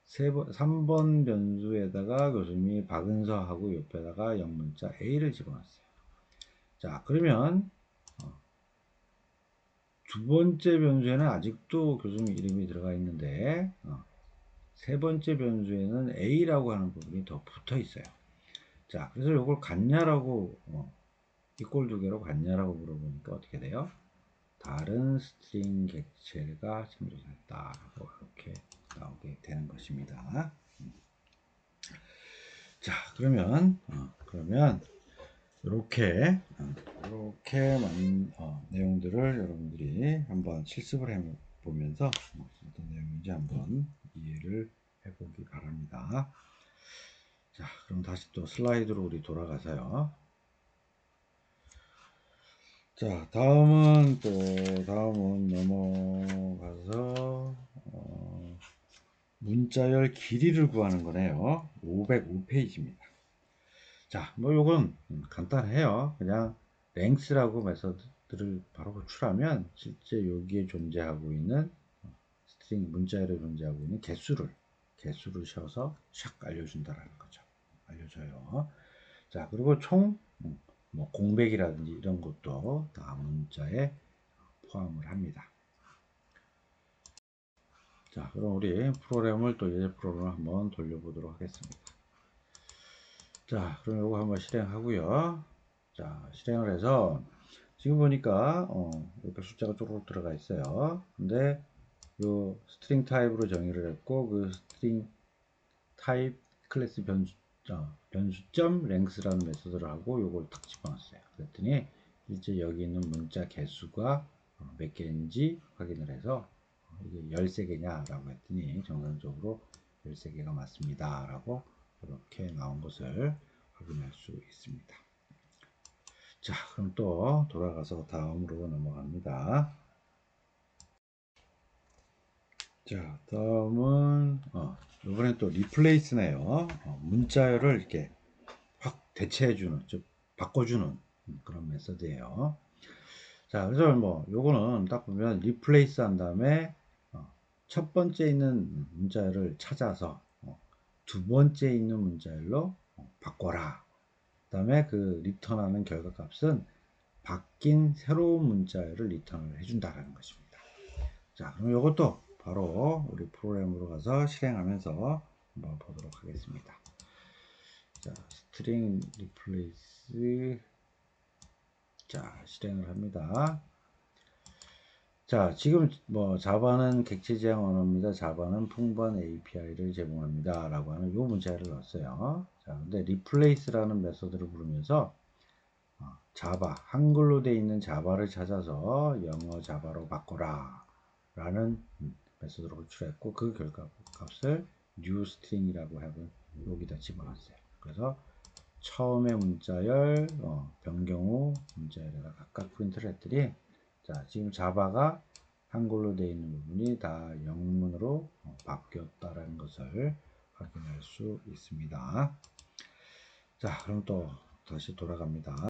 3번 변수에다가 교수님이 박은서하고 옆에다가 영문자 A를 집어넣었어요. 자, 그러면 두 번째 변수에는 아직도 교수님 이름이 들어가 있는데 세 번째 변수에는 A라고 하는 부분이 더 붙어 있어요. 자, 그래서 이걸 같냐라고 이꼴 두 개로 같냐라고 물어보니까 어떻게 돼요? 다른 스트링 객체가 참조됐다라고 이렇게 나오게 되는 것입니다. 자, 그러면 이렇게 내용들을 여러분들이 한번 실습을 해 보면서 어떤 내용인지 한번 이해를 해보기 바랍니다. 자, 그럼 다시 또 슬라이드로 우리 돌아가서요. 자, 다음은 넘어가서 문자열 길이를 구하는 거네요. 505페이지입니다. 자, 뭐 요건 간단해요. 그냥 length라고 메서드를 바로 호출하면 실제 여기에 존재하고 있는 스트링 문자열에 존재하고 있는 개수를 셔서 샥 알려준다라는 거죠. 알려줘요. 자, 그리고 총 뭐 공백이라든지 이런 것도 다 문자에 포함을 합니다. 자, 그럼 우리 프로그램을 또 예제 프로그램을 한번 돌려보도록 하겠습니다. 자, 그럼 이거 한번 실행하고요. 자, 실행을 해서 지금 보니까 이렇게 숫자가 쪼르륵 들어가 있어요. 근데 요 스트링 타입으로 정의를 했고 그 스트링 타입 클래스 변수점 랭스라는 메소드를 하고 요걸 딱 집어넣었어요. 그랬더니 실제 여기 있는 문자 개수가 몇 개인지 확인을 해서 이게 13개냐 라고 했더니 정상적으로 13개가 맞습니다 라고 이렇게 나온 것을 확인할 수 있습니다. 자, 그럼 또 돌아가서 다음으로 넘어갑니다. 자, 다음은 이번엔 또 리플레이스네요. 문자열을 이렇게 확 대체해주는, 즉 바꿔주는 그런 메서드예요. 자, 그래서 뭐 요거는 딱 보면 리플레이스 한 다음에 첫 번째 있는 문자열을 찾아서 두 번째 있는 문자열로 바꿔라. 그 다음에 그 리턴하는 결과값은 바뀐 새로운 문자열을 리턴을 해준다라는 것입니다. 자, 그럼 이것도 바로 우리 프로그램으로 가서 실행하면서 한번 보도록 하겠습니다. 자, string replace. 자, 실행을 합니다. 자, 지금 뭐 자바는 객체 지향 언어입니다. 자바는 풍부한 API를 제공합니다. 라고 하는 요 문자를 넣었어요. 자, 근데 replace라는 메소드를 부르면서 자바, 한글로 되어 있는 자바를 찾아서 영어 자바로 바꿔라 라는 메소드를 호출했고, 그 결과 값을 newstring이라고 하고 여기다 집어넣었어요. 그래서 처음에 문자열, 변경 후 문자열에다 각각 프린트를 했더니, 자, 지금 자바가 한글로 되어 있는 부분이 다 영문으로 바뀌었다라는 것을 확인할 수 있습니다. 자, 그럼 또 다시 돌아갑니다.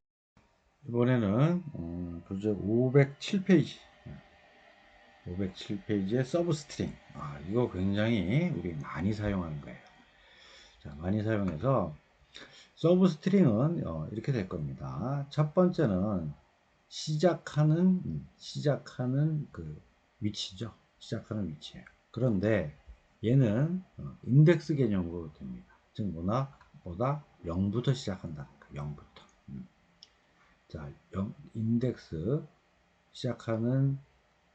이번에는 교재 507페이지 507페이지의 서브스트링. 이거 굉장히 우리 많이 사용하는 거예요. 자, 많이 사용해서 서브스트링은 이렇게 될 겁니다. 첫 번째는 시작하는 그 위치죠. 시작하는 위치예요. 그런데 얘는 인덱스 개념으로 됩니다. 즉 뭐다 0부터 시작한다. 0부터. 자, 인덱스 시작하는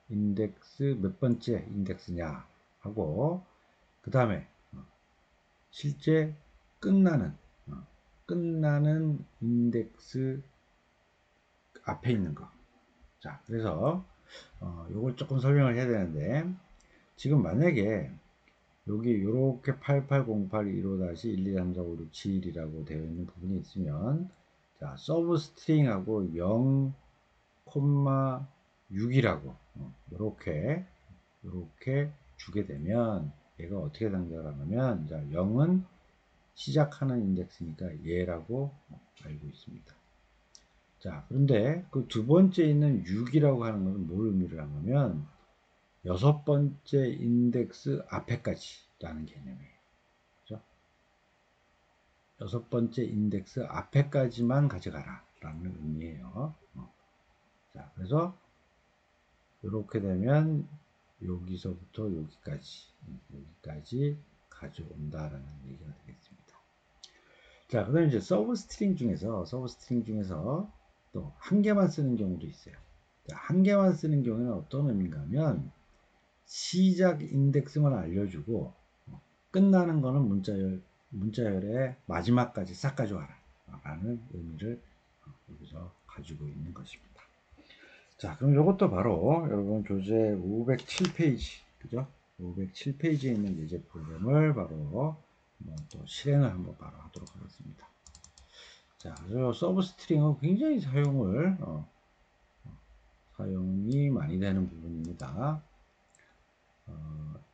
인덱스 몇 번째 인덱스냐 하고, 그 다음에 실제 끝나는 인덱스 앞에 있는 거. 자, 그래서 요걸 조금 설명을 해야 되는데, 지금 만약에 여기 이렇게 880815-1234567이라고 되어 있는 부분이 있으면, 자, 서브 스트링하고 0, 6이라고 이렇게 주게 되면 얘가 어떻게 단결하냐면, 자, 0은 시작하는 인덱스니까 얘라고 알고 있습니다. 자, 그런데 그 두 번째 있는 6이라고 하는 것은 뭘 의미를 하냐면 여섯 번째 인덱스 앞에까지라는 개념이에요. 그죠? 여섯 번째 인덱스 앞에까지만 가져가라 라는 의미예요. 자, 그래서 이렇게 되면 여기서부터 여기까지 가져온다라는 얘기가 되겠습니다. 자, 그다음 이제 서브 스트링 중에서 또 한 개만 쓰는 경우도 있어요. 자, 한 개만 쓰는 경우는 어떤 의미인가 하면 시작 인덱스만 알려주고 끝나는 거는 문자열의 마지막까지 싹 가져와라 라는 의미를 여기서 가지고 있는 것입니다. 자, 그럼 이것도 바로 여러분 교재 507페이지, 그죠? 507페이지에 있는 예제 프로그램을 바로 또 실행을 한번 바로 하도록 하겠습니다. 자, 그래서 서브 스트링은 굉장히 사용이 많이 되는 부분입니다.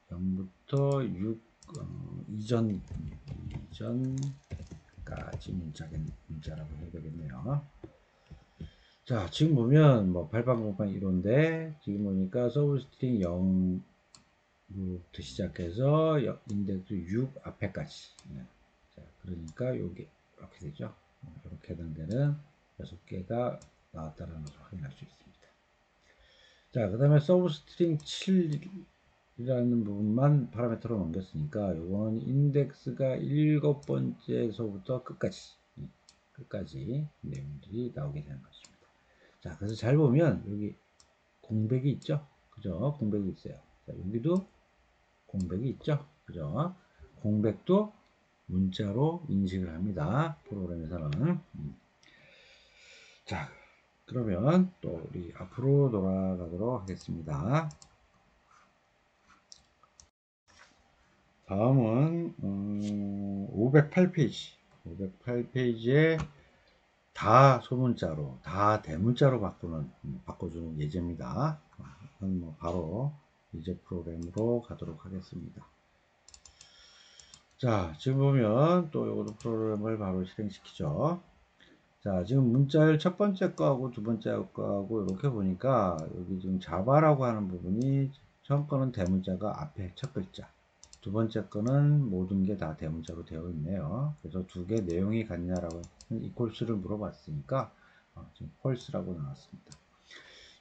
0부터 6 이전까지 문자라고 해야 되겠네요. 자, 지금 보면 뭐 8808 이론데 지금 보니까 서브 스트링 0부터 시작해서 인덱스 6 앞에까지. 자, 그러니까 요게 이렇게 되죠. 이렇게 해당되는 6개가 나왔다는 것을 확인할 수 있습니다. 자, 그 다음에 서브 스트링 7이라는 부분만 파라미터로 넘겼으니까 요건 인덱스가 7번째에서부터 끝까지 내용들이 나오게 되는 것입니다. 자, 그래서 잘 보면 여기 공백이 있죠? 그죠? 공백이 있어요. 자, 여기도 공백이 있죠? 그죠? 공백도 문자로 인식을 합니다. 프로그램에서는. 자, 그러면 또 우리 앞으로 돌아가도록 하겠습니다. 다음은 508페이지. 508페이지에 다 소문자로, 다 대문자로 바꿔주는 예제입니다. 뭐 바로 예제 프로그램으로 가도록 하겠습니다. 자, 지금 보면 또 이것도 프로그램을 바로 실행시키죠. 자, 지금 문자열 첫 번째 거하고 두 번째 거하고 이렇게 보니까 여기 지금 자바라고 하는 부분이 처음 거는 대문자가 앞에 첫 글자, 두 번째 거는 모든 게 다 대문자로 되어 있네요. 그래서 두 개 내용이 같냐라고 이퀄스를 물어봤으니까 지금 펄스라고 나왔습니다.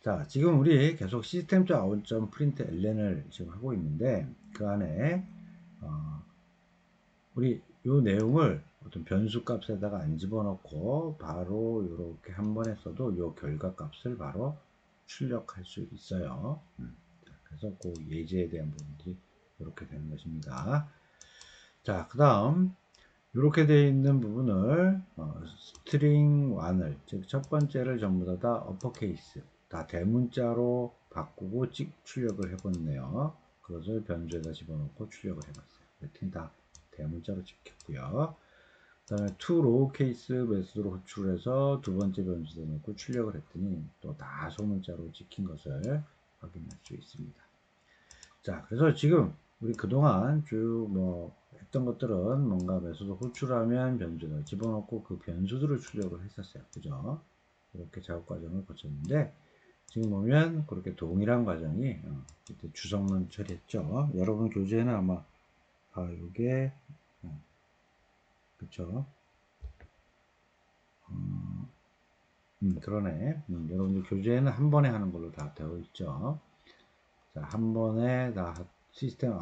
자, 지금 우리 계속 system.out.println을 지금 하고 있는데 그 안에 우리 요 내용을 어떤 변수 값에다가 안 집어넣고 바로 이렇게 한 번에 써도 요 결과 값을 바로 출력할 수 있어요. 자, 그래서 그 예제에 대한 부분들이 이렇게 되는 것입니다. 자, 그 다음 이렇게 되어 있는 부분을 스트링 1을 즉 첫 번째를 전부 다 어퍼케이스 다 대문자로 바꾸고 출력을 해봤네요. 그것을 변주에다 집어넣고 출력을 해봤어요. 그랬더니 다 대문자로 찍혔고요. 그 다음에 to lowercase 메소드로 호출해서 두 번째 변수에 넣고 출력을 했더니 또 다 소문자로 찍힌 것을 확인할 수 있습니다. 자, 그래서 지금 우리 그동안 쭉 뭐 했던 것들은 뭔가 메소드 호출하면 변수를 집어넣고 그 변수들을 출력을 했었어요. 그죠? 이렇게 작업 과정을 거쳤는데 지금 보면 그렇게 동일한 과정이 이때 주성문 처리했죠. 여러분 교재에는 아마 요게 그쵸? 그러네. 여러분들 교재에는 한 번에 하는 걸로 다 되어 있죠. 자, 한 번에 다 시스템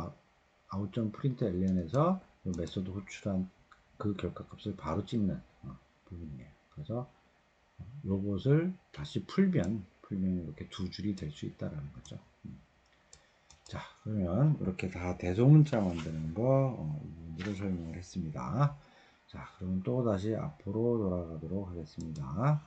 아웃점 프린트 엘리언에서 메소드 호출한 그 결과값을 바로 찍는 부분이에요. 그래서 요것을 다시 풀면 이렇게 두 줄이 될 수 있다라는 거죠. 자, 그러면 이렇게 다 대소문자 만드는 거 이 부분들을 설명을 했습니다. 자, 그럼 또 다시 앞으로 돌아가도록 하겠습니다.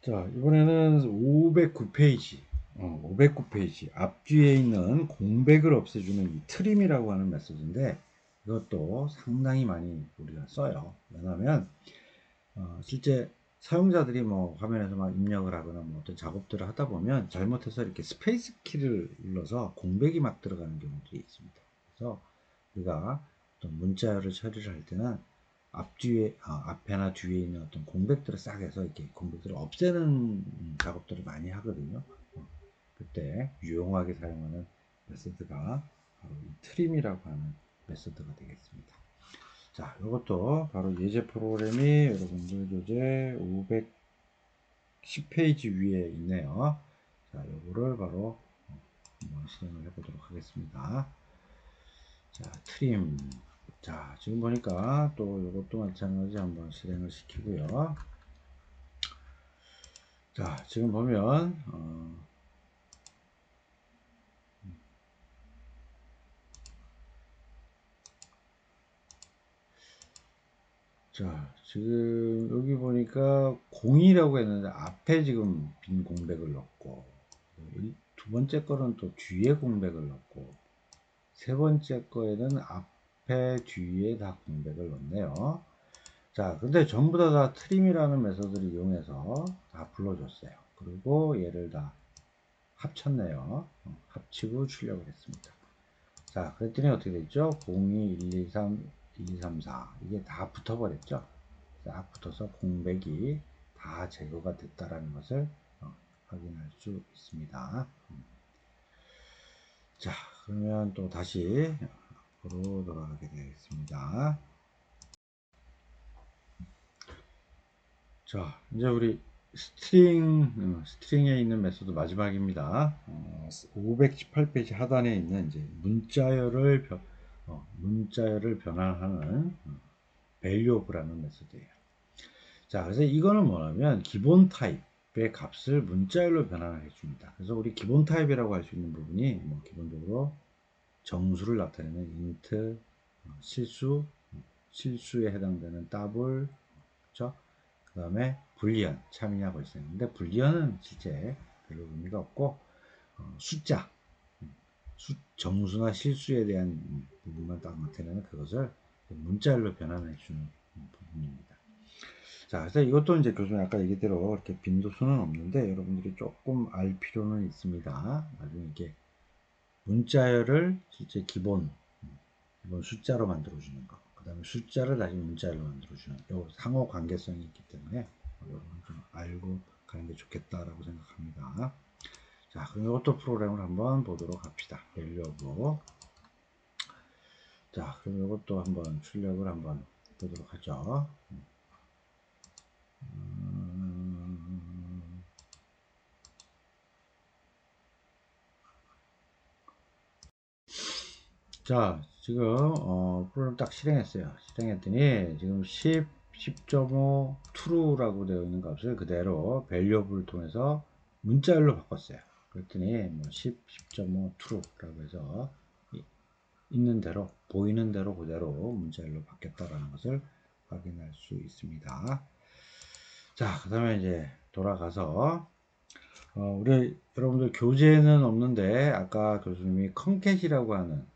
자, 이번에는 509페이지. 509페이지. 앞뒤에 있는 공백을 없애주는 이 트림이라고 하는 메소드인데, 이것도 상당히 많이 우리가 써요. 왜냐하면, 실제 사용자들이 뭐 화면에서 막 입력을 하거나 뭐 어떤 작업들을 하다 보면 잘못해서 이렇게 스페이스 키를 눌러서 공백이 막 들어가는 경우들이 있습니다. 그래서 우리가 어떤 문자를 처리를 할 때는 앞뒤에 앞에나 뒤에 있는 어떤 공백들을 싹 해서 이렇게 공백들을 없애는 작업들을 많이 하거든요. 그때 유용하게 사용하는 메소드가 바로 이 트림이라고 하는 메소드가 되겠습니다. 자, 이것도 바로 예제 프로그램이 여러분들 교재 510페이지 위에 있네요. 자, 요거를 바로 한번 실행을 해보도록 하겠습니다. 자, 트림. 자, 지금 보니까 또 이것도 마찬가지 한번 실행을 시키고요. 자, 지금 보면 자, 지금 여기 보니까 0이라고 했는데 앞에 지금 빈 공백을 넣고 두 번째 거는 또 뒤에 공백을 넣고 세 번째 거에는 앞에 뒤에 다 공백을 넣네요. 자, 근데 전부 다 트림이라는 메소드를 이용해서 다 불러줬어요. 그리고 얘를 다 합쳤네요. 합치고 출력을 했습니다. 자, 그랬더니 어떻게 됐죠? 02, 123, 1234 이게 다 붙어버렸죠? 싹 붙어서 공백이 다 제거가 됐다라는 것을 확인할 수 있습니다. 자, 그러면 또 다시 앞으로 돌아가게 되겠습니다. 자, 이제 우리 스트링에 있는 메소드 마지막입니다. 518페이지 하단에 있는 이제 문자열을 변환하는 valueof라는 메소드예요. 자, 그래서 이거는 뭐냐면 기본 타입의 값을 문자열로 변환을 해줍니다. 그래서 우리 기본 타입이라고 할 수 있는 부분이 뭐 기본적으로 정수를 나타내는 int, 실수에 해당되는 더블, 그렇죠? 그 다음에 불리언, 참이냐 벌써인데 불리언은 실제 별로 의미가 없고 숫자, 정수나 실수에 대한 부분만 딱 나타내는 그것을 문자열로 변환해 주는 부분입니다. 자, 그래서 이것도 이제 교수님 아까 얘기대로 이렇게 빈도수는 없는데 여러분들이 조금 알 필요는 있습니다. 나중에 이게 문자열을 실제 기본 숫자로 만들어주는 거. 그 다음에 숫자를 다시 문자열로 만들어주는 요 상호 관계성이 있기 때문에 여러분 좀 알고 가는 게 좋겠다라고 생각합니다. 자, 그럼 이것도 프로그램을 한번 보도록 합시다. 밸류어브. 자, 그럼 이것도 한번 출력을 한번 보도록 하죠. 자, 지금 프로그램 딱 실행했어요. 실행했더니 지금 10.5 true라고 되어 있는 값을 그대로 valuable 통해서 문자열로 바꿨어요. 그랬더니 뭐 10.5 true라고 해서 있는 대로 보이는 대로 그대로 문자열로 바뀌었다라는 것을 확인할 수 있습니다. 자, 그다음에 이제 돌아가서 우리 여러분들 교재는 없는데 아까 교수님이 컨캣이라고 하는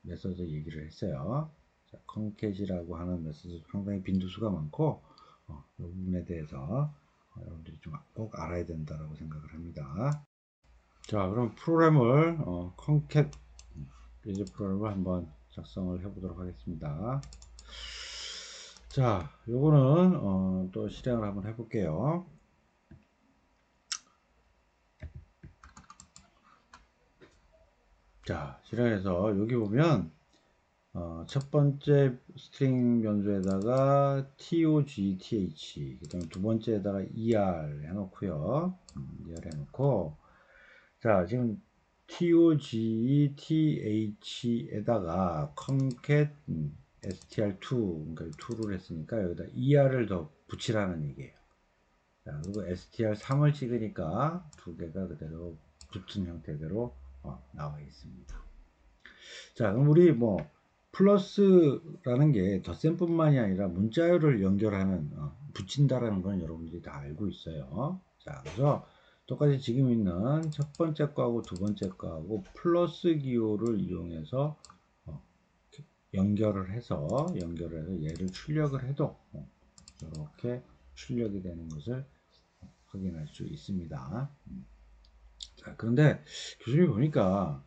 메서드 얘기를 했어요. 자, 컨캣이라고 하는 메서드 상당히 빈도수가 많고 이 부분에 대해서 여러분들이 좀 꼭 알아야 된다라고 생각을 합니다. 자, 그럼 프로그램을 컨캣 베이직 프로그램을 한번 작성을 해보도록 하겠습니다. 자, 요거는 또 실행을 한번 해볼게요. 자, 실행해서 여기 보면 첫 번째 스트링 변수에다가 togth 그 다음에 두 번째에다가 er 해놓고요. er 해놓고 자 지금 togth에다가 concat str2 그러니까 2를 했으니까 여기다 er를 더 붙이라는 얘기예요. 자, 그리고 str3을 찍으니까 두 개가 그대로 붙은 형태대로 나와 있습니다. 자, 그럼 우리 뭐 플러스라는 게 덧셈뿐만이 아니라 문자열을 연결하는 붙인다라는 건 여러분들이 다 알고 있어요. 자, 그래서 똑같이 지금 있는 첫 번째 거하고 두 번째 거하고 플러스 기호를 이용해서 연결을 해서 얘를 출력을 해도 이렇게 출력이 되는 것을 확인할 수 있습니다. 자, 그런데 교수님이 보니까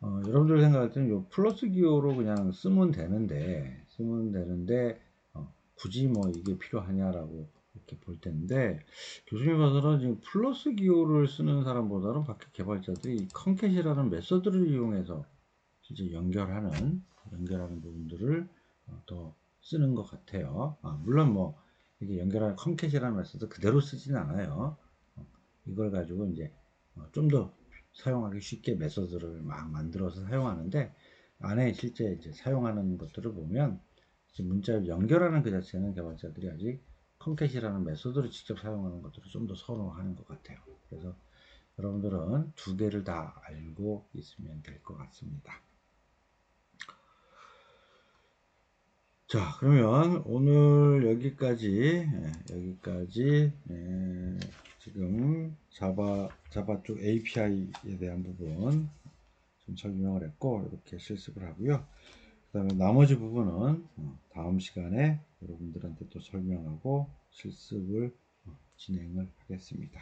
여러분들 생각할 때는 요 플러스 기호로 그냥 쓰면 되는데 굳이 뭐 이게 필요하냐라고 이렇게 볼 텐데 교수님 봐서는 지금 플러스 기호를 쓰는 사람보다는 밖에 개발자들이 컨캣이라는 메서드를 이용해서 진짜 연결하는 부분들을 더 쓰는 것 같아요. 물론 뭐 이게 연결하는 컨캣이라는 메서드 그대로 쓰진 않아요. 이걸 가지고 이제 좀 더 사용하기 쉽게 메서드를 막 만들어서 사용하는데 안에 실제 이제 사용하는 것들을 보면 문자를 연결하는 그 자체는 개발자들이 아직 컨캣이라는 메소드를 직접 사용하는 것들을 좀 더 선호하는 것 같아요. 그래서 여러분들은 두 개를 다 알고 있으면 될 것 같습니다. 자, 그러면 오늘 여기까지 지금 자바 쪽 API에 대한 부분 좀 설명을 했고 이렇게 실습을 하고요. 그 다음에 나머지 부분은 다음 시간에 여러분들한테 또 설명하고 실습을 진행을 하겠습니다.